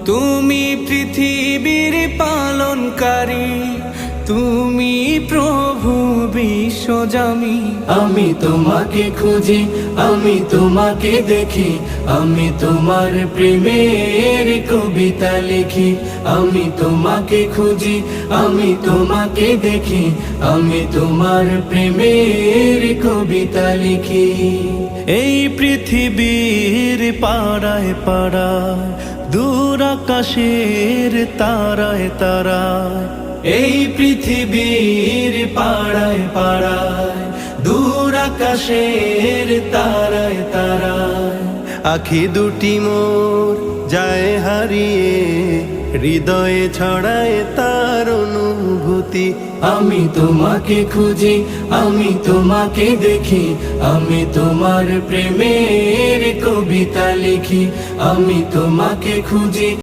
তুমি পৃথিবীর পালনকারী, তুমি প্রভু বিশ্বজামি। আমি তোমাকে খুঁজি, আমি তোমাকে দেখি, আমি তোমার প্রেমের কবিতা লিখি। আমি তোমাকে খুঁজি, আমি তোমাকে দেখি, আমি তোমার প্রেমের কবিতা লিখি। এই পৃথিবীর পাড়ায় পাড়ায়, দূর আকাশের তারায় তারায়, এই পৃথিবীর পাড়ায় পাড়ায়, দূর আকাশের তারায় তারায়, আখি দুটি মোর যায় হারিয়ে, হৃদয়ে ছড়ায় তার অনুভূতি। আমি তোমাকে খুঁজি, আমি তোমাকে দেখি, আমি তোমার প্রেমের কবিতা লিখি। আমি তোমাকে খুঁজি।